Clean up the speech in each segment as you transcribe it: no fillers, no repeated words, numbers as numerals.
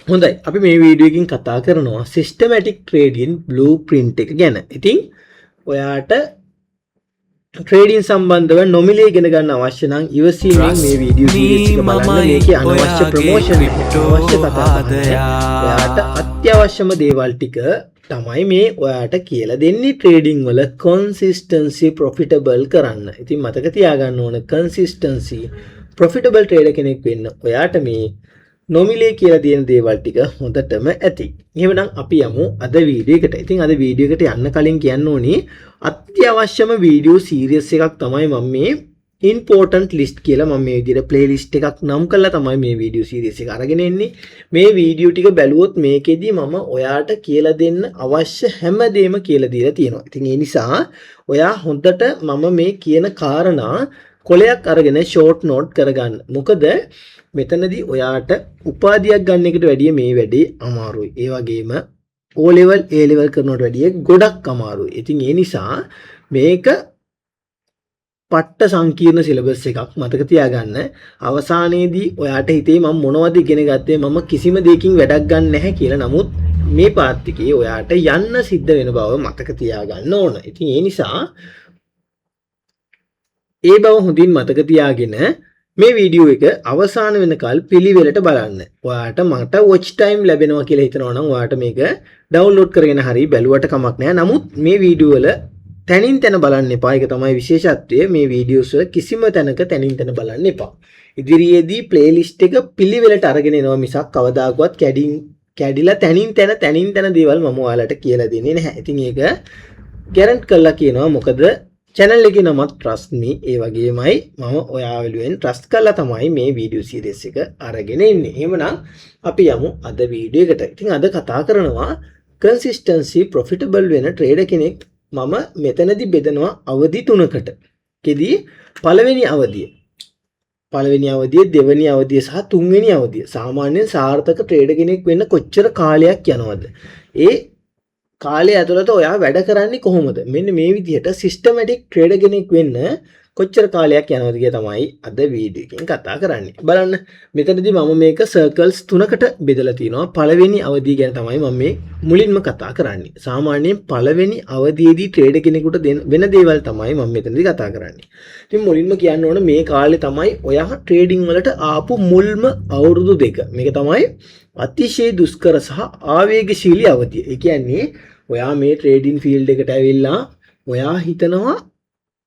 හොඳයි අපි මේ වීඩියෝ එකකින් කතා කරනවා සිස්ටමැටික් ට්‍රේඩින් බ්ලූප්‍රින්ට් එක ගැන. ඉතින් ඔයාට ට්‍රේඩින් සම්බන්ධව නොමිලේ ඉගෙන ගන්න අවශ්‍ය නම් ඉවසීමෙන් මේ වීඩියෝ සීරීස් එක බලන්න. මේකේ අනවශ්‍ය ප්‍රමෝෂන් අවශ්‍ය කතා ඔයාට අත්‍යවශ්‍යම දේවල් ටික තමයි මේ ඔයාට කියලා දෙන්නේ ට්‍රේඩින් වල කන්සිස්ටන්සි ප්‍රොෆිටබල් කරන්න. ඉතින් මතක තියාගන්න ඕන කන්සිස්ටන්සි ප්‍රොෆිටබල් ට්‍රේඩර් කෙනෙක් වෙන්න ඔයාට මේ නොමිලේ කියලා තියෙන දේවල් ටික හොඳටම ඇති. එහෙනම් අපි යමු අද වීඩියෝ එකට. ඉතින් අද වීඩියෝ එකට යන්න කලින් කියන්න ඕනේ අත්‍යවශ්‍යම වීඩියෝ සීරීස් එකක් තමයි මම මේ important list කියලා මම මේ විදිහට playlist එකක් නම් කරලා තමයි මේ වීඩියෝ සීරීස් එක අරගෙන එන්නේ. මේ වීඩියෝ ටික බැලුවොත් මේකෙදි මම ඔයාට කියලා දෙන්න අවශ්‍ය හැමදේම කියලා දීලා තියෙනවා. ඉතින් ඒ නිසා ඔයා හොඳට මම මේ කියන කාරණා කොලයක් අරගෙන ෂෝට් නෝට් කරගන්න. මොකද මෙතනදී ඔයාට උපාධියක් ගන්න එකට වැඩිය මේ වැඩේ අමාරුයි. ඒ වගේම O level A level කරනවට වැඩිය ගොඩක් අමාරුයි. ඉතින් ඒ නිසා මේක පට්ට සංකීර්ණ සිලබස් එකක් මතක තියාගන්න. අවසානයේදී ඔයාට හිතේ මම මොනවද ඉගෙන ගත්තේ මම කිසිම දෙයකින් වැඩක් ගන්න නැහැ කියලා. නමුත් මේ පාත් එකේ ඔයාට යන්න සිද්ධ වෙන බව මතක තියාගන්න ඕන. ඉතින් ඒ නිසා ඒ බව හොඳින් මතක තියාගෙන මේ වීඩියෝ එක අවසාන වෙනකල් පිළිවෙලට බලන්න. ඔයාට මට වොච් ටයිම් ලැබෙනවා කියලා හිතනවා නම් ඔයාට මේක ඩවුන්ලෝඩ් කරගෙන හරි බැලුවට කමක් නැහැ. නමුත් මේ වීඩියෝ වල තනින් තන බලන්න එපා. ඒක තමයි විශේෂත්වය. මේ වීඩියෝස් වල කිසිම තැනක තනින් තන බලන්න එපා. ඉදිරියේදී ප්ලේලිස්ට් එක පිළිවෙලට අරගෙන එනවා මිසක් කවදාකවත් කැඩිලා තනින් තන දේවල් මම ඔයාලට කියලා දෙන්නේ නැහැ. ඉතින් ඒක ගැරන්ට් කරලා කියනවා. මොකද channel එකේ නමත් trust me ඒ වගේමයි මම ඔයාලුවෙන් trust කරලා තමයි මේ වීඩියෝ සීරීස් එක අරගෙන ඉන්නේ. එහෙමනම් අපි යමු අද වීඩියෝ එකට. ඉතින් අද කතා කරනවා consistency profitable වෙන trader කෙනෙක් මම මෙතනදී බෙදනවා අවධි තුනකට. කෙදී පළවෙනි අවධිය, දෙවෙනි අවධිය සහ තුන්වෙනි අවධිය. සාමාන්‍යයෙන් සාර්ථක trader කෙනෙක් වෙන්න කොච්චර කාලයක් යනවද? ඒ කාලය ඇතුළත ඔයා වැඩ කරන්නේ කොහොමද? මෙන්න මේ විදිහට සිස්ටමැටික් ට්‍රේඩර් කෙනෙක් වෙන්න කොච්චර කාලයක් යනවද කියලා තමයි අද වීඩියෝ එකෙන් කතා කරන්නේ. බලන්න මෙතනදී මම මේක සර්කල්ස් තුනකට බෙදලා තිනවා. පළවෙනි අවධිය ගැන තමයි මම මේ මුලින්ම කතා කරන්නේ. සාමාන්‍යයෙන් පළවෙනි අවධියේදී ට්‍රේඩර් කෙනෙකුට වෙන දේවල් තමයි මම මෙතනදී කතා කරන්නේ. ඉතින් මුලින්ම කියන්න ඕන මේ කාලේ තමයි ඔයා ට්‍රේඩින් වලට ආපු මුල්ම අවුරුදු දෙක. මේක තමයි අතිශය දුෂ්කර සහ ආවේගශීලී අවධිය. ඒ කියන්නේ ඔයා මේ ට්‍රේඩින් ෆීල්ඩ් එකට ඇවිල්ලා ඔයා හිතනවා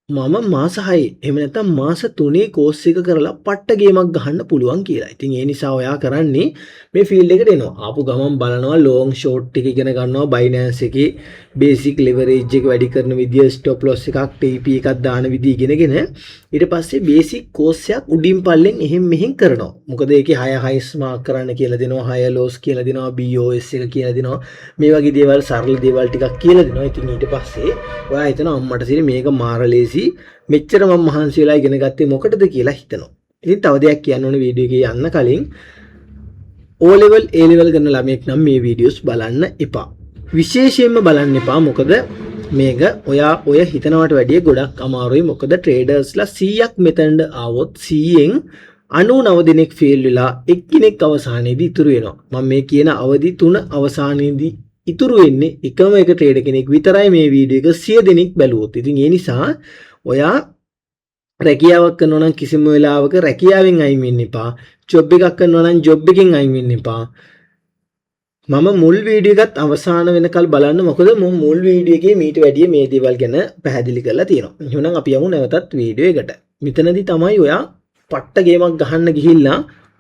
මම මාස 6 එහෙම නැත්නම් මාස 3 කෝස් එක කරලා පට්ට ගේමක් ගහන්න පුළුවන් කියලා. ඉතින් ඒ නිසා ඔයා කරන්නේ මේ ෆීල්ඩ් එකට එනවා. ආපු ගමන් බලනවා ලොන්ග් ෂෝට් ටික ඉගෙන ගන්නවා. Binance එකේ බේසික් leverage එක වැඩි කරන විදිය, stop loss එකක්, TP එකක් දාන විදිය ඉගෙනගෙන ඊට පස්සේ බේසික් කෝස් එකක් උඩින් පල්ලෙන් එහෙම මෙහෙම කරනවා. මොකද ඒකේ 6 highs mark කරන්න කියලා දෙනවා, 6 lows කියලා දෙනවා, BOS එක කියලා දෙනවා. මේ වගේ දේවල් සරල දේවල් ටිකක් කියලා දෙනවා. ඉතින් ඊට පස්සේ ඔයා හිතනවා අම්මට සිරි මේක මාර ලේසි මෙච්චර මම මහන්සි වෙලා ඉගෙන ගත්තේ මොකටද කියලා හිතනවා. ඉතින් තව දෙයක් කියන්න ඕනේ වීඩියෝ එකේ යන්න කලින් O level A level කරන ළමයෙක් නම් මේ වීඩියෝස් බලන්න එපා. විශේෂයෙන්ම බලන්න එපා. මොකද මේක ඔය හිතනවට වැඩිය ගොඩක් අමාරුයි. මොකද ට්‍රේඩර්ස්ලා 100ක් මෙතනට ආවොත් 100න් 99 දෙනෙක් ෆේල් වෙලා එක්කෙනෙක් අවසානයේදී ඉතුරු වෙනවා. මම මේ කියන අවධි 3 අවසානයේදී ඉතුරු වෙන්නේ එකම එක ට්‍රේඩර් කෙනෙක් විතරයි මේ වීඩියෝ එක 100 දෙනෙක් බැලුවොත්. ඉතින් ඒ නිසා ඔයා රැකියාවක් කරනවා නම් කිසිම වෙලාවක රැකියාවෙන් අයින් වෙන්න එපා. ජොබ් එකක් කරනවා නම් ජොබ් එකෙන් අයින් වෙන්න එපා. මම මුල් වීඩියෝ එකත් අවසාන වෙනකල් බලන්න. මොකද මුල් වීඩියෝ එකේ මීට වැඩිය මේ දේවල් ගැන පැහැදිලි කරලා තියෙනවා. එහෙනම් අපි යමු නැවතත් වීඩියෝ එකට. මෙතනදී තමයි ඔයා පට්ට ගේමක් ගහන්න ගිහිල්ලා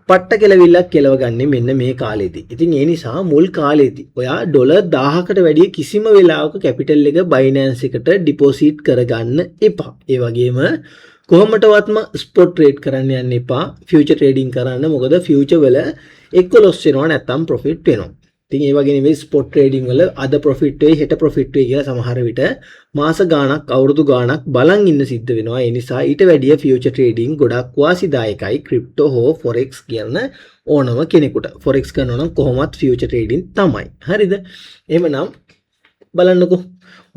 පට්ට කෙලවිල්ලක් කෙලව ගන්නේ මෙන්න මේ කාලෙදී. ඉතින් ඒ නිසා මුල් කාලෙදී ඔයා ඩොලර් 1000කට වැඩිය කිසිම වෙලාවක කැපිටල් එක Binance එකට ඩිපොසිට් කරගන්න එපා. ඒ වගේම කොහොමඩවත්ම ස්පොට් ට්‍රේඩ් කරන්න යන්න එපා. ෆියුචර් ට්‍රේඩින් කරන්න. මොකද ෆියුචර් වල එක්ක ලොස් වෙනවා නැත්නම් ප්‍රොෆිට් වෙනවා. ඉතින් ඒ වගේ නෙවෙයි ස්පොට් ට්‍රේඩින් වල අද ප්‍රොෆිට් වෙයි හෙට ප්‍රොෆිට් වෙයි කියලා සමහර විට මාස ගාණක් අවුරුදු ගාණක් බලන් ඉන්න සිද්ධ වෙනවා. ඒ නිසා ඊට වැඩිය ෆියුචර් ට්‍රේඩින් ගොඩක් වාසිදායකයි ක්‍රිප්ටෝ හෝ ෆොරෙක්ස් කියන ඕනම කෙනෙකුට. ෆොරෙක්ස් කරනවා නම් කොහොමත් ෆියුචර් ට්‍රේඩින් තමයි. හරිද? එහෙමනම් බලන්නකෝ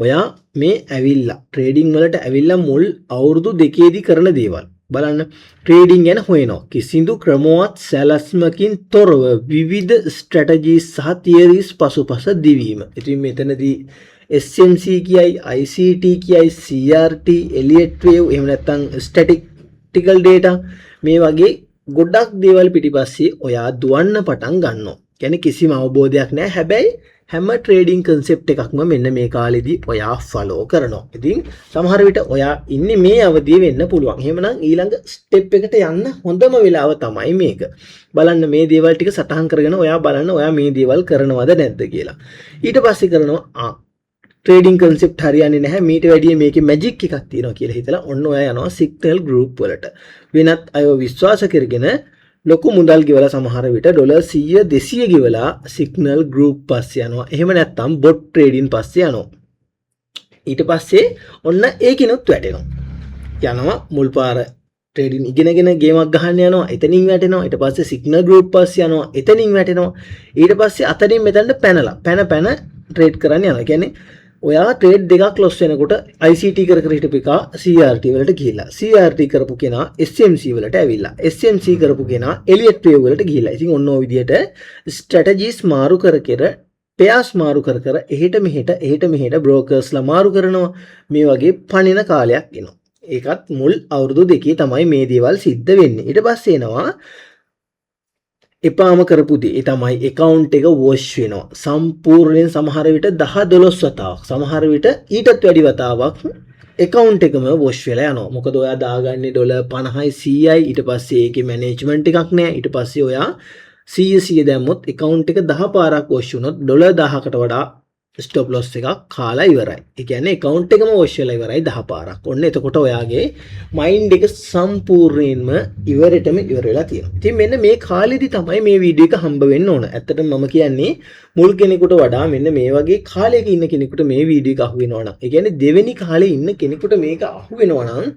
ඔයා මේ ඇවිල්ලා ට්‍රේඩින් වලට ඇවිල්ලා මුල් අවුරුදු දෙකේදී කරන දේවල් බලන්න ට්‍රේඩින් ගැන හොයනවා. කිසිදු ක්‍රමවත් සැලැස්මකින් තොරව විවිධ ස්ට්‍රැටජීස් සහ තියරිස් පසුපස දිවීම. ඉතින් මෙතනදී SMC කියයි, ICT කියයි, CRT, Elliott wave, එහෙම නැත්නම් statistical data මේ වගේ ගොඩක් දේවල් පිටිපස්සේ ඔයා දුවන්න පටන් ගන්නවා. කියන්නේ කිසිම අවබෝධයක් නැහැ. හැබැයි හැම ට්‍රේඩින් කන්සෙප්ට් එකක්ම මෙන්න මේ කාලෙදී ඔයා ෆලෝ කරනවා. ඉතින් සමහර විට ඔයා ඉන්නේ මේ අවධිය වෙන්න පුළුවන්. එහෙමනම් ඊළඟ ස්ටෙප් එකට යන්න හොඳම වෙලාව තමයි මේක. බලන්න මේ දේවල් ටික සටහන් කරගෙන ඔයා බලන්න ඔයා මේ දේවල් කරනවද නැද්ද කියලා. ඊට පස්සේ කරනවා ට්‍රේඩින් කන්සෙප්ට් හරියන්නේ නැහැ. මීට වැඩිය මේකේ මැජික් එකක් තියෙනවා කියලා හිතලා ඔන්න ඔයා යනවා සිග්නල් ගෲප් වලට. වෙනත් අයව විශ්වාස කරගෙන ලොකු මුදල් ගෙවලා සමහර විට ඩොලර් 100 200 ගෙවලා සිග්නල් ගෲප් පස්සේ යනවා. එහෙම නැත්නම් බොට් ට්‍රේඩින් පස්සේ යනවා. ඊට පස්සේ ඔන්න ඒකිනුත් වැටෙනවා. යනවා මුල් පාර ට්‍රේඩින් ඉගෙනගෙන ගේමක් ගහන්න යනවා. එතනින් වැටෙනවා. ඊට පස්සේ සිග්නල් ගෲප් පස්සේ යනවා. එතනින් වැටෙනවා. ඊට පස්සේ අතනින් මෙතනට පැනලා පැන ට්‍රේඩ් කරන්න යනවා. කියන්නේ ඔයා ට්‍රේඩ් දෙකක් ලොස් වෙනකොට ICT කර හිටපු එක CRT වලට ගිහිල්ලා CRT කරපු කෙනා SMC වලට ඇවිල්ලා SMC කරපු කෙනා Elliott wave වලට ගිහිල්ලා. ඉතින් ඔන්න ඔය විදිහට ස්ට්‍රැටජිස් මාරු කර පෙයාස් මාරු කර එහෙට මෙහෙට බ්‍රෝකර්ස්ලා මාරු කරනවා. මේ වගේ පණින කාලයක් එනවා. ඒකත් මුල් අවුරුදු දෙකේ තමයි මේ දේවල් සිද්ධ වෙන්නේ. ඊට පස්සේ එනවා එපාම කරපු දේ. ඒ තමයි account එක wash වෙනවා. සම්පූර්ණයෙන් සමහර විට 10 12 වතාවක්, සමහර විට ඊටත් වැඩි වතාවක් account එකම wash වෙලා යනවා. මොකද ඔයා දාගන්නේ ඩොලර් 50යි 100යි. ඊට පස්සේ ඒකේ management එකක් නැහැ. ඊට පස්සේ ඔයා 100 දැම්මොත් account එක 10 පාරක් wash වුණොත් ඩොලර් 1000කට වඩා stop loss එකක් කාලා ඉවරයි. ඒ කියන්නේ account එකම wash වෙලා ඉවරයි 10 පාරක්. ඔන්න එතකොට ඔයාගේ mind එක සම්පූර්ණයෙන්ම ඉවරටම ඉවර වෙලා තියෙනවා. ඉතින් මෙන්න මේ කාලෙදි තමයි මේ වීඩියෝ එක හම්බ වෙන්න ඕන. ඇත්තටම මම කියන්නේ මුල් කෙනෙකුට වඩා මෙන්න මේ වගේ කාලයක ඉන්න කෙනෙකුට මේ වීඩියෝ එක අහු වෙනවා නම්, ඒ කියන්නේ දෙවෙනි කාලේ ඉන්න කෙනෙකුට මේක අහු වෙනවා නම්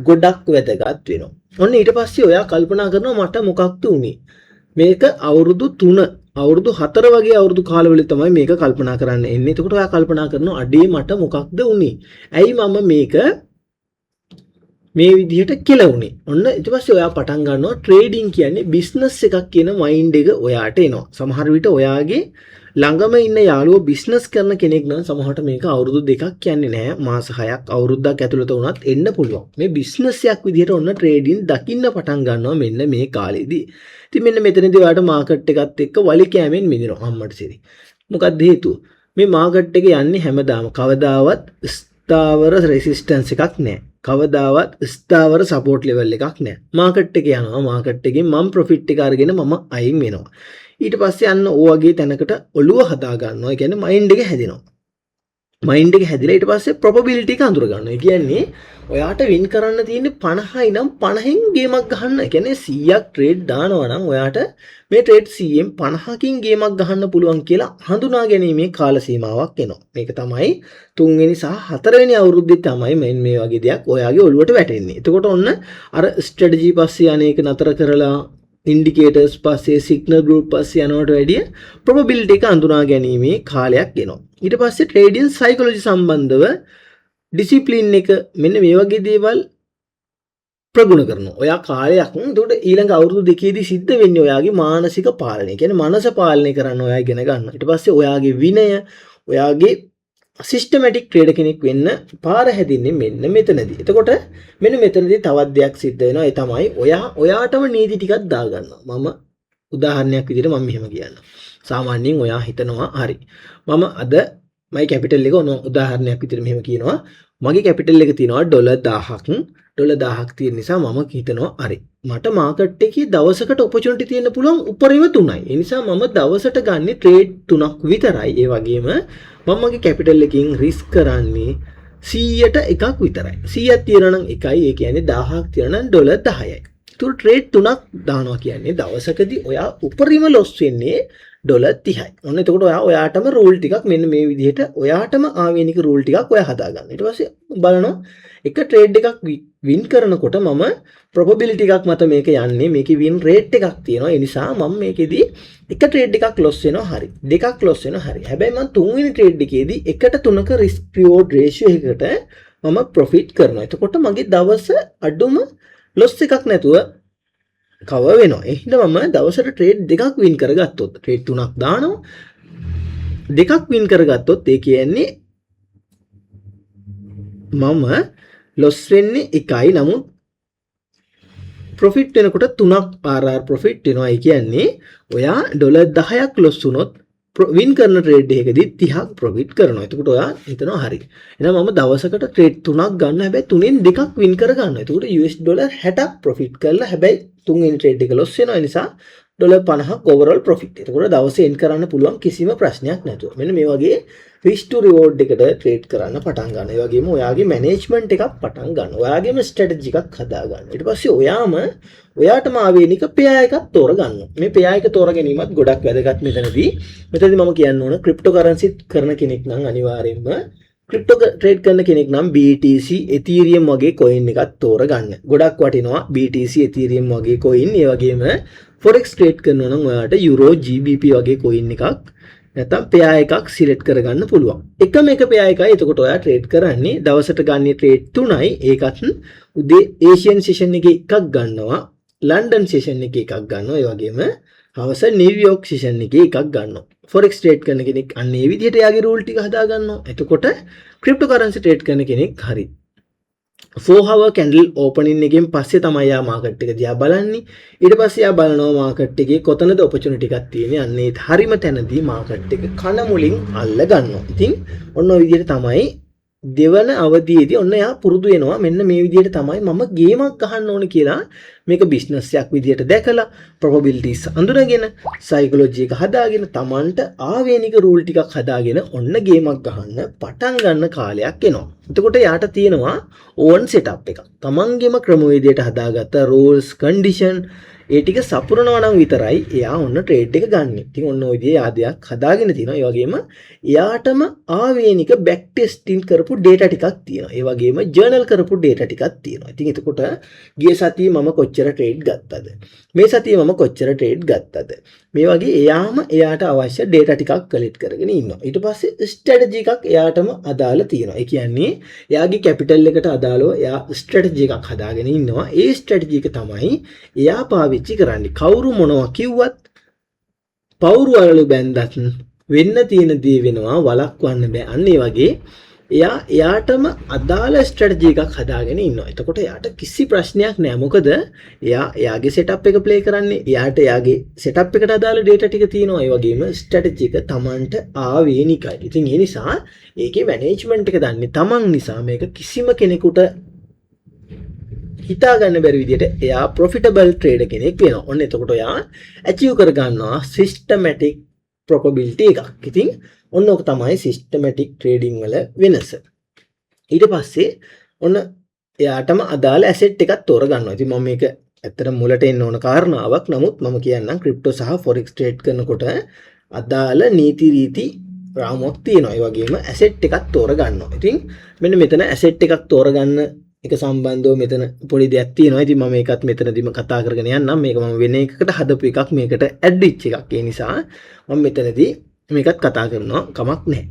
ගොඩක් වැදගත් වෙනවා. ඔන්න ඊට පස්සේ ඔයා කල්පනා කරනවා මට මොකක්ද උනේ? මේක අවුරුදු 3 අවුරුදු 4 වගේ අවුරුදු කාලවල තමයි මේක කල්පනා කරන්න එන්නේ. එතකොට ඔයා කල්පනා කරනවා අඩේ මට මොකක්ද උනේ? ඇයි මම මේක මේ විදිහට කෙලවුනේ? ඔන්න ඊට පස්සේ ඔයා පටන් ගන්නවා ට්‍රේඩින් කියන්නේ බිස්නස් එකක් කියන මයින්ඩ් එක ඔයාට එනවා. සමහර විට ඔයාගේ ළඟම ඉන්න යාළුවෝ බිස්නස් කරන කෙනෙක් නම් සමහරට මේක අවුරුදු 2ක් කියන්නේ නැහැ. මාස 6ක් අවුරුද්දක් ඇතුළත වුණත් එන්න පුළුවන්. මේ බිස්නස් එකක් විදිහට ඔන්න ට්‍රේඩින් දකින්න පටන් ගන්නවා මෙන්න මේ කාලෙදී. ඉතින් මෙන්න මෙතනදී ඔයාලට මාකට් එකත් එක්ක වලි කෑමෙන් මිදිනවා අම්මට සිරි. මොකක්ද හේතුව? මේ මාකට් එක යන්නේ හැමදාම කවදාවත් ස්ථාවර රෙසිස්ටන්ස් එකක් නැහැ. කවදාවත් ස්ථාවර සපෝට් ලෙවල් එකක් නැහැ. මාකට් එක යනවා. මාකට් එකෙන් මම ප්‍රොෆිට් එක අරගෙන මම අයින් වෙනවා. ඊට පස්සේ යන්න ඕ වගේ තැනකට ඔළුව හදා ගන්නවා. ඒ කියන්නේ මයින්ඩ් එක හැදෙනවා. මයින්ඩ් එක හැදිලා ඊට පස්සේ probability එක අඳුර ගන්නවා. ඒ කියන්නේ ඔයාට වින් කරන්න තියෙන්නේ 50යි නම් 50න් ගේමක් ගහන්න. ඒ කියන්නේ 100ක් ට්‍රේඩ් දානවා නම් ඔයාට මේ ට්‍රේඩ් 100න් 50කින් ගේමක් ගහන්න පුළුවන් කියලා හඳුනා ගැනීමේ කාල සීමාවක් එනවා. මේක තමයි 3 වෙනි සහ 4 වෙනි අවුරුද්දේ තමයි මේ වගේ දෙයක් ඔයාගේ ඔළුවට වැටෙන්නේ. එතකොට ඔන්න අර ස්ට්‍රැටජි පස්සේ අනේක නතර කරලා ඉන්ඩිකේටර්ස් පස්සේ සිග්නල් ගෲප් පස්සේ යනවට වැඩිය probability එක අඳුනා ගැනීමේ කාලයක් එනවා. ඊට පස්සේ ට්‍රේඩින් සයිකොලොජි සම්බන්ධව ඩිසිප්ලින් එක මෙන්න මේ වගේ දේවල් ප්‍රගුණ කරනවා. ඔයා කාලයක් එතකොට ඊළඟ අවුරුදු දෙකේදී සිද්ධ වෙන්නේ ඔයාගේ මානසික පාලනය. කියන්නේ මනස පාලනය කරන්න ඔයා ඉගෙන ගන්නවා. ඊට පස්සේ ඔයාගේ විනය, ඔයාගේ සිස්ටමැටික් ට්‍රේඩර් කෙනෙක් වෙන්න පාර හැදින්නේ මෙන්න මෙතනදී. එතකොට මෙන්න මෙතනදී තවත් දෙයක් සිද්ධ වෙනවා. ඒ තමයි ඔයාටම නීති ටිකක් දාගන්නවා. මම උදාහරණයක් විදිහට මම මෙහෙම කියන්නම්. සාමාන්‍යයෙන් ඔයා හිතනවා හරි. මම අද මගේ කැපිටල් එක උදාහරණයක් විදිහට මෙහෙම කියනවා. මගේ කැපිටල් එක තියෙනවා ඩොලර් 1000ක්. ඩොලර් 1000ක් තියෙන නිසා මම හිතනවා හරි. මට මාකට් එකේ දවසකට ඔපචුනිටි තියෙන්න පුළුවන් උපරිම 3යි. ඒ නිසා මම දවසට ගන්නේ ට්‍රේඩ් 3ක් විතරයි. ඒ වගේම මම මගේ කැපිටල් එකකින් රිස්ක් කරන්නේ 100ට එකක් විතරයි. 100ක් තියනවා නම් එකයි. ඒ කියන්නේ 1000ක් තියනවා නම් ඩොලර් 10යි. ඒතකොට ට්‍රේඩ් 3ක් දානවා කියන්නේ දවසකදී ඔයා උපරිම ලොස් වෙන්නේ ඩොලර් 30යි. ඔන්න එතකොට ඔයාටම රූල් ටිකක් මෙන්න මේ විදිහට ඔයාටම ආවේනික රූල් ටිකක් ඔයා හදාගන්න. ඊට පස්සේ බලනවා එක ට්‍රේඩ් එකක් වින් කරනකොට මම probability එකක් මත මේක යන්නේ. මේකේ win rate එකක් තියෙනවා. ඒ නිසා මම මේකෙදී එක ට්‍රේඩ් එකක් loss වෙනවා හරි. දෙකක් loss වෙනවා හරි. හැබැයි මම තුන්වෙනි ට්‍රේඩ් එකේදී 1:3ක risk reward ratio එකකට මම profit කරනවා. එතකොට මගේ දවස අඩුම ලොස් එකක් නැතුව කවර් වෙනවා. ඒ හින්දා මම දවසට ට්‍රේඩ් දෙකක් වින් කරගත්තොත් ට්‍රේඩ් තුනක් දානවා. දෙකක් වින් කරගත්තොත් ඒ කියන්නේ මම ලොස් වෙන්නේ එකයි. නමුත් ප්‍රොෆිට් වෙනකොට 3ක් RR ප්‍රොෆිට් වෙනවා. ඒ කියන්නේ ඔයා $10ක් ලොස් වුණොත් වින් කරන ට්‍රේඩ් එකකදී 30ක් ප්‍රොෆිට් කරනවා. එතකොට ඔයා හිතනවා හරි. එහෙනම් මම දවසකට ට්‍රේඩ් 3ක් ගන්න හැබැයි 3න් දෙකක් වින් කර ගන්නවා. එතකොට $60ක් ප්‍රොෆිට් කරලා හැබැයි 3 වෙනි ට්‍රේඩ් එක ලොස් වෙනවා. ඒ නිසා $50ක් ඕවරෝල් ප්‍රොෆිට්. එතකොට දවසේ එන් කරන්න පුළුවන් කිසිම ප්‍රශ්නයක් නැතුව. මෙන්න මේ වගේ රිස්ක් ටු රිවෝඩ් එකට ට්‍රේඩ් කරන්න පටන් ගන්න. ඒ වගේම ඔයාගේ මැනේජ්මන්ට් එකක් පටන් ගන්න. ඔයාගේම ස්ට්‍රැටජි එකක් හදා ගන්න. ඊට පස්සේ ඔයාටම ආවේනික පෙයා එකක් තෝරගන්න. මේ පෙයා එක තෝර ගැනීමත් ගොඩක් වැදගත් මෙතනදී. මෙතනදී මම කියන්න ඕන ක්‍රිප්ටෝ කරන්සි කරන කෙනෙක් නම් අනිවාර්යයෙන්ම ක්‍රිප්ටෝ ට්‍රේඩ් කරන කෙනෙක් නම් BTC Ethereum වගේ coin එකක් තෝරගන්න. ගොඩක් වටිනවා BTC Ethereum වගේ coin. ඒ වගේම forex trade කරනවා නම් ඔයාට euro GBP වගේ coin එකක් නැත්නම් පෙයා එකක් සිලෙක්ට් කරගන්න පුළුවන්. එකම එක පෙයා එකයි එතකොට ඔයා ට්‍රේඩ් කරන්නේ දවසට ගන්නේ ට්‍රේඩ් 3යි. ඒකත් උදේ ඒෂියන් සෙෂන් එකේ එකක් ගන්නවා. ලන්ඩන් සෙෂන් එකේ එකක් ගන්නවා. ඒ වගේම හවස නිව්යෝර්ක් සෙෂන් එකේ එකක් ගන්නවා. forex trade කරන කෙනෙක් අන්න ඒ විදිහට යාගේ රූල් ටික හදා ගන්නවා. එතකොට ක්‍රිප්ටෝ කරන්සි ට්‍රේඩ් කරන කෙනෙක් හරි. 4-hour candle opening එකෙන් පස්සේ තමයි යා මාකට් එක දිහා බලන්නේ. ඊට පස්සේ යා බලනවා මාකට් එකේ කොතනද opportunity එකක් තියෙන්නේ. අන්න ඒ හරිම තැනදී මාකට් එක කන මුලින් අල්ල ගන්නවා. ඉතින් ඔන්න ඔය විදිහට තමයි දෙවන අවධියේදී ඔන්න යා පුරුදු වෙනවා. මෙන්න මේ විදිහට තමයි මම ගේමක් ගහන්න ඕන කියලා මේක බිස්නස් එකක් විදිහට දැකලා probabilities අඳුනගෙන psychology එක හදාගෙන Tamanට ආවේනික rule ටිකක් හදාගෙන ඔන්න ගේමක් ගහන්න පටන් ගන්න කාලයක් එනවා. එතකොට යාට තියෙනවා own setup එකක්. Tamanගේම ක්‍රමවේදයට හදාගත්ත rules condition ඒ ටික සපුරනවා නම් විතරයි එයා ඔන්න ට්‍රේඩ් එක ගන්න. ඉතින් ඔන්න ඔය විදිහේ ආදයක් හදාගෙන තිනවා. ඒ වගේම එයාටම ආවේනික බෑක් ටෙස්ටිං කරපු data ටිකක් තියෙනවා. ඒ වගේම ජර්නල් කරපු data ටිකක් තියෙනවා. ඉතින් එතකොට ගිය සතියේ මම කොච්චර ට්‍රේඩ් ගත්තද? මේ සතියේ මම කොච්චර ට්‍රේඩ් ගත්තද? මේ වගේ එයාට අවශ්‍ය data ටිකක් කලෙක්ට් කරගෙන ඉන්නවා. ඊට පස්සේ ස්ට්‍රැටජි එකක් එයාටම අදාළ තියෙනවා. ඒ කියන්නේ එයාගේ කැපිටල් එකට අදාළව එයා ස්ට්‍රැටජි එකක් හදාගෙන ඉන්නවා. ඒ ස්ට්‍රැටජි එක තමයි එයා පාවිච්චි කරන්නේ. කවුරු මොනවා කිව්වත් පවුරු වලලු බැන්දත් වෙන්න තියෙන දේ වෙනවා වළක්වන්න බෑ. අන්න ඒ වගේ එයාටම අදාළ ස්ට්‍රැටජි එකක් හදාගෙන ඉන්නවා. එතකොට එයාට කිසි ප්‍රශ්නයක් නෑ. මොකද එයාගේ සෙටප් එක ප්ලේ කරන්නේ. එයාගේ සෙටප් එකට අදාළ data ටික තියෙනවා. ඒ වගේම ස්ට්‍රැටජි එක Tamanට ආවේනිකයි. ඉතින් ඒ නිසා ඒකේ මැනේජ්මන්ට් එක දන්නේ Taman නිසා මේක කිසිම කෙනෙකුට හිතා ගන්න බැරි විදිහට එයා ප්‍රොෆිටබල් ට්‍රේඩර් කෙනෙක් වෙනවා. ඔන්න එතකොට එයා achieve කර ගන්නවා systematic probability එකක්. ඉතින් ඔන්න ඔක තමයි systematic trading වල වෙනස. ඊට පස්සේ ඔන්න එයාටම අදාළ asset එකක් තෝරගන්නවා. ඉතින් මම මේක ඇත්තටම මුලට එන්න ඕන කාරණාවක්. නමුත් මම කියන්නම් ක්‍රිප්ටෝ සහ forex trade කරනකොට අදාළ නීති රීති රාමුවක් තියෙනවා. ඒ වගේම asset එකක් තෝරගන්නවා. ඉතින් මෙන්න මෙතන asset එකක් තෝරගන්න එක සම්බන්ධව මෙතන පොඩි දෙයක් තියෙනවා. ඉතින් මම ඒකත් මෙතනදිම කතා කරගෙන යන්නම්. මේක මම වෙන එකකට හදපු එකක්. මේකට ඇඩ් වෙච්ච එකක්. ඒ නිසා මම මෙතනදී මේකත් කතා කරනවා කමක් නැහැ.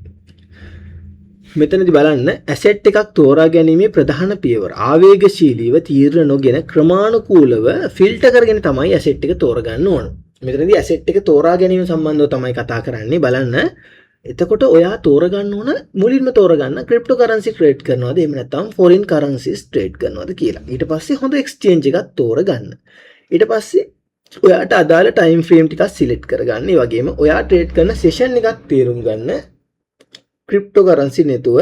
මෙතනදී බලන්න ඇසෙට් එකක් තෝරා ගැනීමේ ප්‍රධාන පියවර ආවේගශීලීව තීරණ නොගෙන ක්‍රමානුකූලව ෆිල්ටර් කරගෙන තමයි ඇසෙට් එක තෝරගන්න ඕන. මෙතනදී ඇසෙට් එක තෝරා ගැනීම සම්බන්ධව තමයි කතා කරන්නේ. බලන්න එතකොට ඔයා තෝරගන්න ඕන මුලින්ම තෝරගන්න ක්‍රිප්ටෝ කරන්සි ට්‍රේඩ් කරනවද එහෙම නැත්නම් ෆොරින් කරන්සිස් ට්‍රේඩ් කරනවද කියලා. ඊට පස්සේ හොඳ එක්ස්චේන්ජ් එකක් තෝරගන්න. ඊට පස්සේ ඔයාට අදාළ ටයිම් ෆ්‍රේම් ටිකක් සිලෙක්ට් කරගන්න. ඒ වගේම ඔයා ට්‍රේඩ් කරන සෙෂන් එකක් තේරුම් ගන්න. ක්‍රිප්ටෝ කරන්සි නැතුව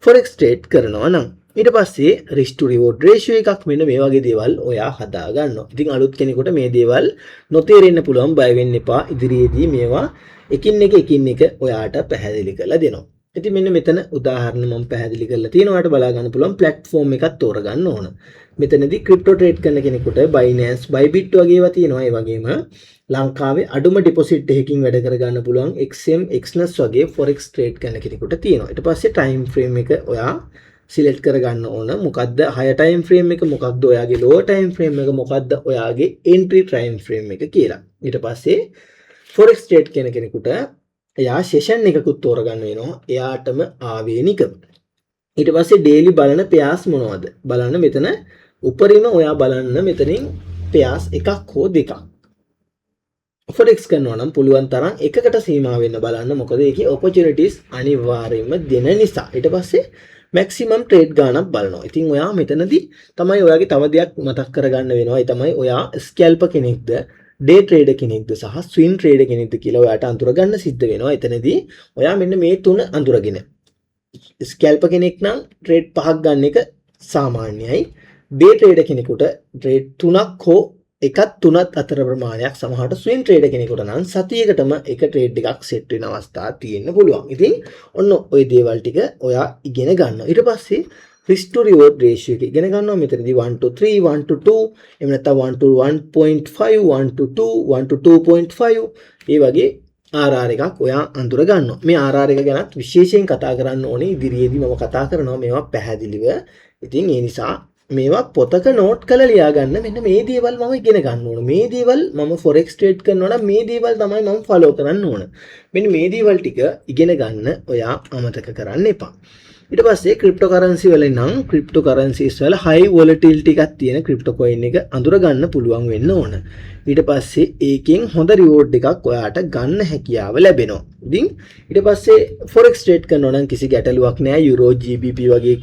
forex trade කරනවා නම් ඊට පස්සේ risk to reward ratio එකක් මෙන්න මේ වගේ දේවල් ඔයා හදා ගන්නවා. ඉතින් අලුත් කෙනෙකුට මේ දේවල් නොතේරෙන්න පුළුවන්, බය වෙන්න එපා. ඉදිරියේදී මේවා එකින් එක ඔයාට පැහැදිලි කරලා දෙනවා. ඉතින් මෙන්න මෙතන උදාහරණ මම පැහැදිලි කරලා තියෙනවා. ඔයාලට බලා ගන්න පුළුවන් platform එකක් තෝරගන්න ඕන. මෙතනදී ක්‍රිප්ටෝ ට්‍රේඩ් කරන කෙනෙකුට Binance, Bybit වගේ ඒවා තියෙනවා. ඒ වගේම ලංකාවේ අඩුම ඩිපොසිට් එකකින් වැඩ කරගන්න පුළුවන් XM, Exness වගේ forex trade කරන කෙනෙකුට තියෙනවා. ඊට පස්සේ time frame එක ඔයා select කරගන්න ඕන. මොකද්ද higher time frame එක, මොකක්ද ඔයාගේ lower time frame එක, මොකද්ද ඔයාගේ entry time frame එක කියලා. ඊට පස්සේ forex trade කරන කෙනෙකුට එයා session එකකුත් තෝරගන්න වෙනවා. එයාටම ආවේනික. ඊට පස්සේ daily බලන pairs මොනවද? බලන්න මෙතන උපරිම ඔයා බලන්න මෙතනින් පෙයාස් එකක් හෝ දෙකක්. forex කරනවා නම් පුළුවන් තරම් එකකට සීමා වෙන්න බලන්න. මොකද ඒකේ opportunities අනිවාර්යයෙන්ම දෙන නිසා. ඊට පස්සේ maximum trade ගාණක් බලනවා. ඉතින් ඔයා මෙතනදී තමයි ඔයාගේ තව දෙයක් මතක් කරගන්න වෙනවා. ඒ තමයි ඔයා scalper කෙනෙක්ද, day trader කෙනෙක්ද සහ swing trader කෙනෙක්ද කියලා ඔයාට අඳුර ගන්න සිද්ධ වෙනවා. එතනදී ඔයා මෙන්න මේ තුන අඳුරගෙන. scalper කෙනෙක් නම් trade 5ක් ගන්න එක සාමාන්‍යයි. day trader කෙනෙකුට trade 3ක් හෝ එකක් තුනත් අතර ප්‍රමාණයක්, සමහරට ස්විං ට්‍රේඩර් කෙනෙකුට නම් සතියකටම එක ට්‍රේඩ් එකක් සෙට් වෙන අවස්ථා තියෙන්න පුළුවන්. ඉතින් ඔන්න ওই දේවල් ටික ඔයා ඉගෙන ගන්නවා. ඊට පස්සේ risk to reward ratio එක ඉගෙන ගන්නවා. මෙතනදී 1 to 3, 1 to 2, එහෙම නැත්නම් 1 to 1.5, 1 to 2, 1 to 2.5 ඒ වගේ RR එකක් ඔයා අඳුර ගන්නවා. මේ RR එක ගැනත් විශේෂයෙන් කතා කරන්න ඕනේ. ඉදිරියේදී මම කතා කරනවා මේවා පැහැදිලිව. ඉතින් ඒ නිසා මේවා පොතක නෝට් කරලා ලියා ගන්න. මෙන්න මේ දේවල් මම ඉගෙන ගන්න ඕන. මේ දේවල් මම forex trade කරනවා නම් මේ දේවල් තමයි මම follow කරන්න ඕන. මෙන්න මේ දේවල් ටික ඉගෙන ගන්න ඔයා අමතක කරන්න එපා. ඊට පස්සේ cryptocurrency වල නම් cryptocurrencies වල high volatility එකක් තියෙන crypto coin එක අඳුර ගන්න පුළුවන් වෙන්න ඕන. ඊට පස්සේ ඒකෙන් හොඳ reward එකක් ඔයාට ගන්න හැකියාව ලැබෙනවා. ඉතින් ඊට පස්සේ forex trade කරනවා නම් කිසි ගැටලුවක් නැහැ. euro GBP වගේ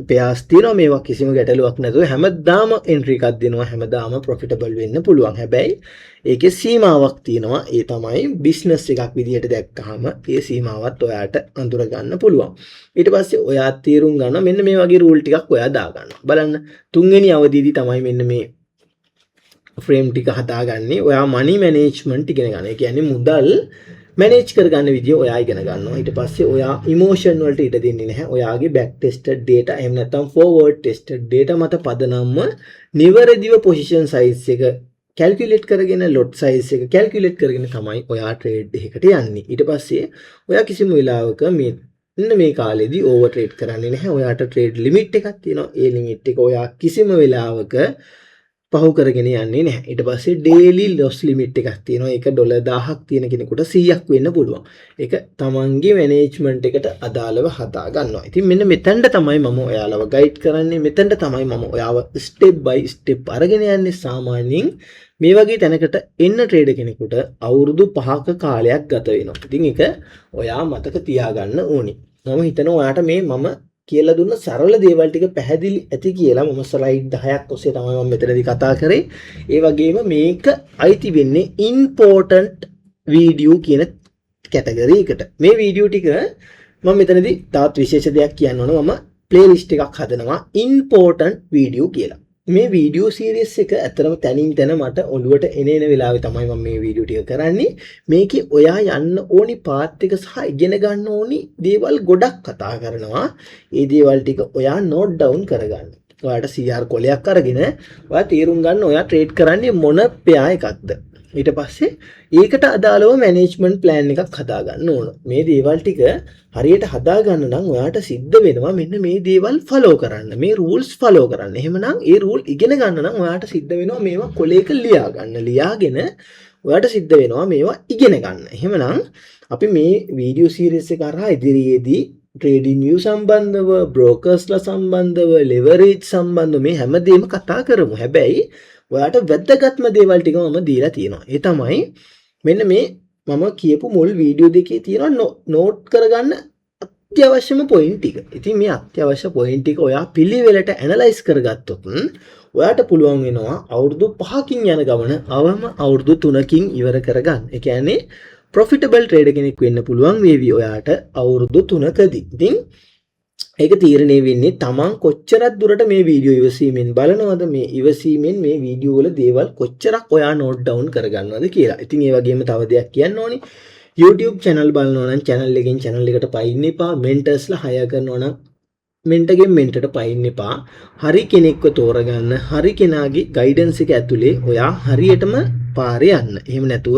pairs තියෙනවා. මේවා කිසිම ගැටලුවක් නැතුව හැමදාම entry එකක් දෙනවා. හැමදාම profitable වෙන්න පුළුවන්. හැබැයි ඒකේ සීමාවක් තියෙනවා. ඒ තමයි business එකක් විදිහට දැක්කහම ඒ සීමාවත් ඔයාට අඳුර ගන්න පුළුවන්. ඊට පස්සේ ඔයා තීරුම් ගන්න මෙන්න මේ වගේ rule ටිකක් ඔයා දා ගන්නවා. බලන්න තුන්වෙනි අවධියේදී තමයි මෙන්න මේ frame ටික හදාගන්නේ. ඔයා money management ඉගෙන ගන්න. ඒ කියන්නේ මුදල් manage කරගන්න විදිය ඔයා ඉගෙන ගන්නවා. ඊට පස්සේ ඔයා emotion වලට ඉඩ දෙන්නේ නැහැ. ඔයාගේ back tested data එහෙම නැත්නම් forward tested data මත පදනම්ව නිවැරදිව position size එක calculate කරගෙන lot size එක calculate කරගෙන තමයි ඔයා trade එකකට යන්නේ. ඊට පස්සේ ඔයා කිසිම වෙලාවක මෙන්න මේ කාලෙදී over trade කරන්නේ නැහැ. ඔයාට trade limit එකක් තියෙනවා. ඒ limit එක ඔයා කිසිම වෙලාවක පහු කරගෙන යන්නේ නැහැ. ඊට පස්සේ daily loss limit එකක් තියෙනවා. ඒක $1000ක් තියෙන කෙනෙකුට 100ක් වෙන්න පුළුවන්. ඒක තමන්ගේ management එකට අදාළව හදා ගන්නවා. ඉතින් මෙන්න මෙතනට තමයි මම ඔයාලව guide කරන්නේ. මෙතනට තමයි මම ඔයාව step by step අරගෙන යන්නේ. සාමාන්‍යයෙන් මේ වගේ තැනකට එන්න ට්‍රේඩර් කෙනෙකුට අවුරුදු 5ක කාලයක් ගත වෙනවා. ඉතින් ඒක ඔයා මතක තියාගන්න ඕනි. මම හිතනවා ඔයාට මේ මම කියලා දුන්න සරල දේවල් ටික පැහැදිලි ඇති කියලා. මම ස්ලයිඩ් 10ක් ඔස්සේ තමයි මම මෙතනදී කතා කරේ. ඒ වගේම මේක අයිති වෙන්නේ important video කියන කැටගරි එකට. මේ වීඩියෝ ටික මම මෙතනදී තවත් විශේෂ දෙයක් කියන්න ඕන. මම playlist එකක් හදනවා important video කියලා. මේ වීඩියෝ සීරීස් එක ඇත්තටම තනින් තන මට ඔළුවට එන වෙලාවේ තමයි මම මේ වීඩියෝ ටික කරන්නේ. මේකේ ඔයා යන්න ඕනි පාත් එක සහ ඉගෙන ගන්න ඕනි දේවල් ගොඩක් කතා කරනවා. ඒ දේවල් ටික ඔයා නෝට් ඩවුන් කරගන්න. ඔයාට CR කොලයක් අරගෙන ඔයා තීරුම් ගන්න ඔයා ට්‍රේඩ් කරන්නේ මොන පෙයා එකක්ද. ඊට පස්සේ ඒකට අදාළව මැනේජ්මන්ට් ප්ලෑන් එකක් හදා ගන්න ඕන. මේ දේවල් ටික හරියට හදා ගන්න නම් ඔයාට සිද්ධ වෙනවා මෙන්න මේ දේවල් ෆලෝ කරන්න. මේ රූල්ස් ෆලෝ කරන්න. එහෙමනම් ඒ රූල් ඉගෙන ගන්න නම් ඔයාට සිද්ධ වෙනවා මේවා කොලයක ලියා ගන්න. ලියාගෙන ඔයාට සිද්ධ වෙනවා මේවා ඉගෙන ගන්න. එහෙමනම් අපි මේ වීඩියෝ සීරීස් එක කරා ඉදිරියේදී trading view සම්බන්ධව, brokers ලා සම්බන්ධව, leverage සම්බන්ධව මේ හැමදේම කතා කරමු. හැබැයි ඔයාට වැදගත්ම දේවල් ටික මම දීලා තියෙනවා. ඒ තමයි මෙන්න මේ මම කියපු මුල් වීඩියෝ දෙකේ තියෙන නෝට් කරගන්න අත්‍යවශ්‍යම පොයින්ට් ටික. ඉතින් මේ අත්‍යවශ්‍ය පොයින්ට් ටික ඔයා පිළිවෙලට ඇනලයිස් කරගත්තොත් ඔයාට පුළුවන් වෙනවා අවුරුදු 5කින් යන ගමන අවම අවුරුදු 3කින් ඉවර කරගන්න. ඒ කියන්නේ profitable trader කෙනෙක් වෙන්න පුළුවන් වේවි ඔයාට අවුරුදු 3කදී. ඉතින් ඒක තීරණය වෙන්නේ තමන් කොච්චරක් දුරට මේ වීඩියෝ ඉවසීමෙන් බලනවද, මේ ඉවසීමෙන් මේ වීඩියෝ වල දේවල් කොච්චරක් ඔයා නෝට් ඩවුන් කරගන්නවද කියලා. ඉතින් ඒ වගේම තව දෙයක් කියන්න ඕනේ. YouTube channel බලනවා නම් channel එකෙන් channel එකට පයින්න එපා. mentors ලා hire කරනවා නම් මෙන්ටගෙන් මෙන්ටට පයින්න එපා. හරි කෙනෙක්ව තෝරගන්න. හරි කෙනාගේ ගයිඩන්ස් එක ඇතුලේ ඔයා හරියටම පාරේ යන්න. එහෙම නැතුව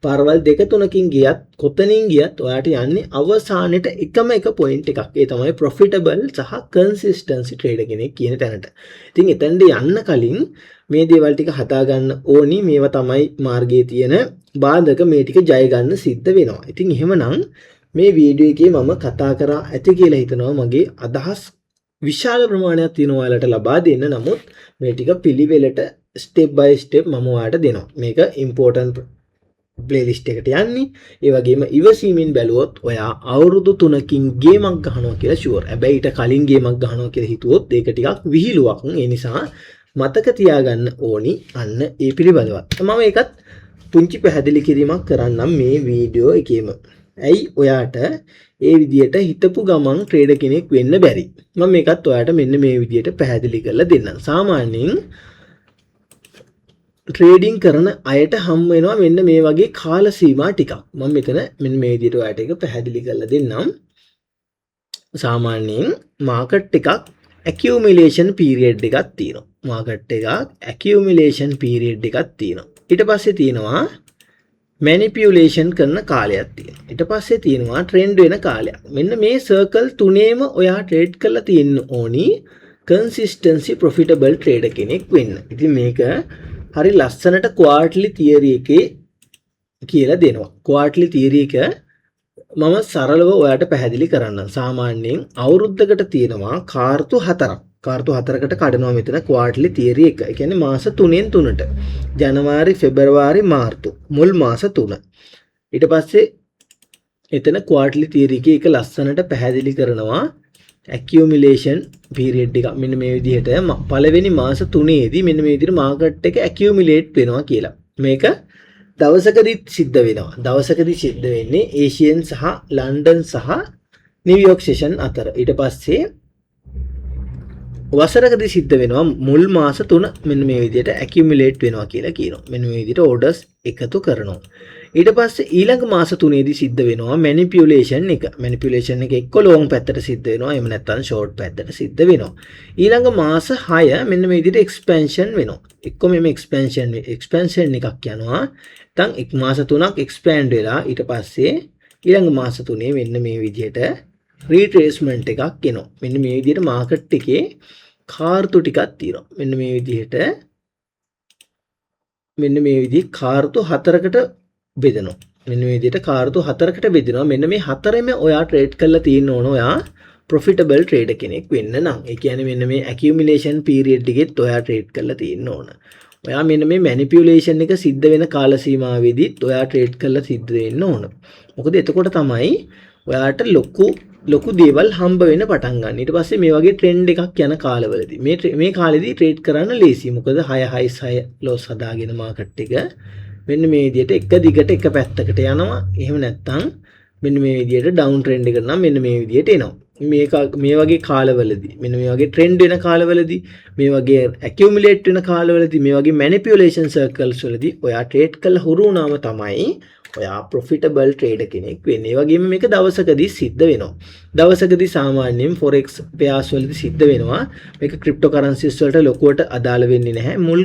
පාරවල් දෙක තුනකින් ගියත් කොතනින් ගියත් ඔයාට යන්නේ අවසානෙට එකම එක පොයින්ට් එකක්. ඒ තමයි profitable සහ consistency trader කෙනෙක් කියන තැනට. ඉතින් එතනට යන්න කලින් මේ දේවල් ටික හදා ගන්න ඕනි. මේවා තමයි මාර්ගයේ තියෙන බාධක. මේ ටික ජය ගන්න සිද්ධ වෙනවා. ඉතින් එහෙමනම් මේ වීඩියෝ එකේ මම කතා කරා ඇති කියලා හිතනවා. මගේ අදහස් විශාල ප්‍රමාණයක් තියෙනවා ඔයාලට ලබා දෙන්න. නමුත් මේ ටික පිළිවෙලට ස්ටෙප් බයි ස්ටෙප් මම ඔයාලට දෙනවා. මේක ඉම්පෝටන්ට් ප්ලේලිස්ට් එකට යන්නේ. ඒ වගේම ඉවසීමෙන් බැලුවොත් ඔයා අවුරුදු 3කින් ගේමක් ගහනවා කියලා ෂුවර්. හැබැයි ඊට කලින් ගේමක් ගහනවා කියලා හිතුවොත් ඒක ටිකක් විහිළුවක්. ඒ නිසා මතක තියාගන්න ඕනි අන්න ඒ පිළිබඳව. මම ඒකත් පුංචි පැහැදිලි කිරීමක් කරන්නම් මේ වීඩියෝ එකේම. ඇයි ඔයාට ඒ විදියට හිතපු ගමන් ට්‍රේඩර් කෙනෙක් වෙන්න බැරි? මම මේකත් ඔයාට මෙන්න මේ විදියට පැහැදිලි කරලා දෙන්නම්. සාමාන්‍යයෙන් ට්‍රේඩින් කරන අයට හම් වෙනවා මෙන්න මේ වගේ කාල සීමා ටිකක්. මම මෙතන මෙන්න මේ විදියට ඔයාලට ඒක පැහැදිලි කරලා දෙන්නම්. සාමාන්‍යයෙන් මාකට් එකක් accumulation period එකක් තියෙනවා. මාකට් එකක් accumulation period එකක් තියෙනවා. ඊට පස්සේ තියෙනවා manipulation කරන කාලයක් තියෙනවා. ඊට පස්සේ තියෙනවා trend වෙන කාලයක්. මෙන්න මේ circle තුනේම ඔයා trade කරලා තියෙන්න ඕනි consistency profitable trader කෙනෙක් වෙන්න. ඉතින් මේක හරි ලස්සනට quarterly theory එකේ කියලා දෙනවා. quarterly theory එක මම සරලව ඔයාලට පැහැදිලි කරන්නම්. සාමාන්‍යයෙන් අවුරුද්දකට තියෙනවා කාර්තු 4ක්. කාර්තු 4කට කඩනවා මෙතන quarterly theory එක. ඒ කියන්නේ මාස 3න් 3ට. ජනවාරි, පෙබරවාරි, මාර්තු මුල් මාස 3. ඊට පස්සේ එතන quarterly theory එකේ එක ලස්සනට පැහැදිලි කරනවා accumulation period එක. මෙන්න මේ විදිහට පළවෙනි මාස 3ේදී මෙන්න මේ විදිහට මාකට් එක accumulate වෙනවා කියලා. මේක දවසකදී සිද්ධ වෙනවා. දවසකදී සිද්ධ වෙන්නේ ඒෂියන් සහ ලන්ඩන් සහ නිව්යෝර්ක් සෙෂන් අතර. ඊට පස්සේ වසරකදී සිද්ධ වෙනවා මුල් මාස 3 මෙන්න මේ විදිහට accumulate වෙනවා කියලා කියනවා. මෙන්න මේ විදිහට orders එකතු කරනවා. ඊට පස්සේ ඊළඟ මාස 3ේදී සිද්ධ වෙනවා manipulation එක. manipulation එක එක්ක long පැත්තට සිද්ධ වෙනවා. එහෙම නැත්නම් short පැත්තට සිද්ධ වෙනවා. ඊළඟ මාස 6 මෙන්න මේ විදිහට expansion වෙනවා. එක්ක මෙම expansion එකක් යනවා. නැත්නම් එක් මාස 3ක් expand වෙලා ඊට පස්සේ ඊළඟ මාස 3 මෙන්න මේ විදිහට retracement එකක් එනවා. මෙන්න මේ විදිහට market එකේ කාර්තු ටිකක් තියෙනවා. මෙන්න මේ විදිහට කාර්තු 4කට බෙදනවා. මෙන්න මේ විදිහට කාර්තු 4කට බෙදෙනවා. මෙන්න මේ හතරෙම ඔයා ට්‍රේඩ් කරලා තියෙන්න ඕන. ඔයා profitable trader කෙනෙක් වෙන්න නම්. ඒ කියන්නේ මෙන්න මේ accumulation period එකෙත් ඔයා ට්‍රේඩ් කරලා තියෙන්න ඕන. ඔයා මෙන්න මේ manipulation එක සිද්ධ වෙන කාල සීමාවෙදිත් ඔයා ට්‍රේඩ් කරලා සිද්ධ වෙන්න ඕන. මොකද එතකොට තමයි ඔයාට ලොකු දේවල් හම්බ වෙන්න පටන් ගන්න. ඊට පස්සේ මේ වගේ ට්‍රෙන්ඩ් එකක් යන කාලවලදී මේ කාලෙදී ට්‍රේඩ් කරන්න ලේසි. මොකද 6 highs 6 lows හදාගෙන මාකට් එක මෙන්න මේ විදිහට එක දිගට එක පැත්තකට යනවා. එහෙම නැත්නම් මෙන්න මේ විදිහට ඩවුන් ට්‍රෙන්ඩ් එක නම් මෙන්න මේ විදිහට එනවා. මේ වගේ කාලවලදී මෙන්න මේ වගේ ට්‍රෙන්ඩ් වෙන කාලවලදී මේ වගේ accumulate වෙන කාලවලදී මේ වගේ manipulation circles වලදී ඔයා ට්‍රේඩ් කරලා හුරු වුණාම තමයි ඔයා profitable trader කෙනෙක් වෙන්නේ. ඒ වගේම මේක දවසකදී සිද්ධ වෙනවා. දවසකදී සාමාන්‍යයෙන් forex pairs වලදී සිද්ධ වෙනවා. මේක cryptocurrencies වලට ලොකුවට අදාළ වෙන්නේ නැහැ. මුල්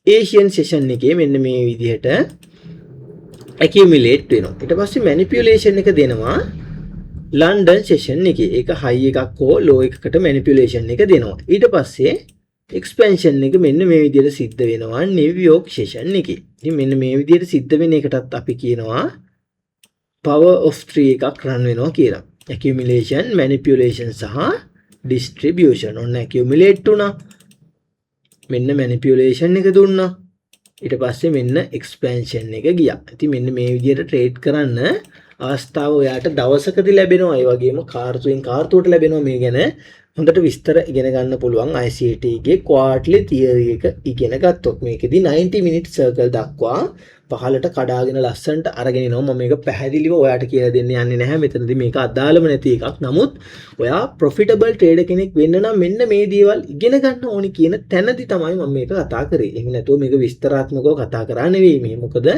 Asian session එකේ මෙන්න මේ විදිහට accumulate වෙනවා. ඊට පස්සේ manipulation එක දෙනවා London session එකේ. ඒක high එකක් හෝ low එකකට manipulation එක දෙනවා. ඊට පස්සේ expansion එක මෙන්න මේ විදිහට සිද්ධ වෙනවා New York session එකේ. ඉතින් මෙන්න මේ විදිහට සිද්ධ වෙන එකටත් අපි කියනවා power of 3 එකක් run වෙනවා කියලා. accumulation, manipulation සහ distribution. ඔන්න accumulate වුණා. මෙන්න manipulation එක දුන්නා. ඊට පස්සේ මෙන්න expansion එක ගියා. ඉතින් මෙන්න මේ විදිහට ට්‍රේඩ් කරන්න අවස්ථාව ඔයාට දවසකදී ලැබෙනවා. ඒ වගේම කාර්තුවෙන් කාර්තුවට ලැබෙනවා. මේ ගැන හොඳට විස්තර ඉගෙන ගන්න පුළුවන් ICT ගේ quarterly theory එක ඉගෙන ගත්තොත්. මේකෙදි 90 minute circle දක්වා පහලට කඩාගෙන ලස්සනට අරගෙන එනවා. මම මේක පැහැදිලිව ඔයාට කියලා දෙන්න යන්නේ නැහැ. මෙතනදී මේක අදාළම නැති එකක්. නමුත් ඔයා profitable trader කෙනෙක් වෙන්න නම් මෙන්න මේ දේවල් ඉගෙන ගන්න ඕනි කියන තැනදී තමයි මම මේක කතා කරේ. එහෙම නැතුව මේක විස්තරාත්මකව කතා කරා නෙවෙයි මේ. මොකද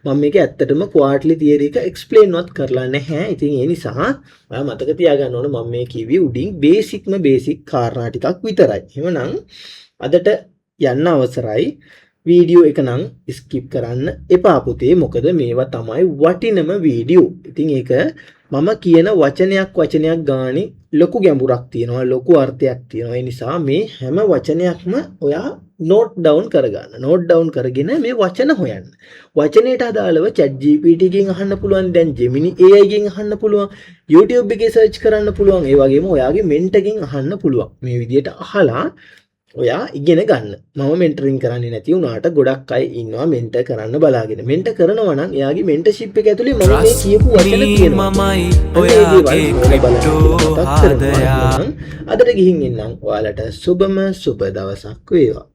මම මේක ඇත්තටම quarterly theory එක explain වත් කරලා නැහැ. ඉතින් ඒ නිසා ඔයා මතක තියාගන්න ඕන මම මේ කිව්වේ උඩින් බේසික් කාරණා ටිකක් විතරයි. එහෙමනම් අදට යන්න අවසරයි. වීඩියෝ එක නම් ස්කිප් කරන්න එපා පුතේ. මොකද මේවා තමයි වටිනම වීඩියෝ. ඉතින් ඒක මම කියන වචනයක් ගානේ ලොකු ගැඹුරක් තියෙනවා, ලොකු අර්ථයක් තියෙනවා. ඒ නිසා මේ හැම වචනයක්ම ඔයා නෝට් ඩවුන් කරගන්න. නෝට් ඩවුන් කරගෙන මේ වචන හොයන්න. වචනයට අදාළව chat GPT එකෙන් අහන්න පුළුවන්. දැන් Gemini AI එකෙන් අහන්න පුළුවන්. YouTube එකේ සර්ච් කරන්න පුළුවන්. ඒ වගේම ඔයාගේ මෙන්ටර් එකෙන් අහන්න පුළුවන්. මේ විදිහට අහලා ඔයා ඉගෙන ගන්න. මම මෙන්ටරින් කරන්නේ නැති වුණාට ගොඩක් අය ඉන්නවා මෙන්ටර් කරන්න බලාගෙන. මෙන්ටර් කරනවා නම් එයාගේ මෙන්ටර්ෂිප් එක ඇතුලේ මම මේ කියපු වචන තියෙනවා. අදට ගිහින් ඉන්නම්. ඔයාලට සුබම සුබ දවසක් වේවා.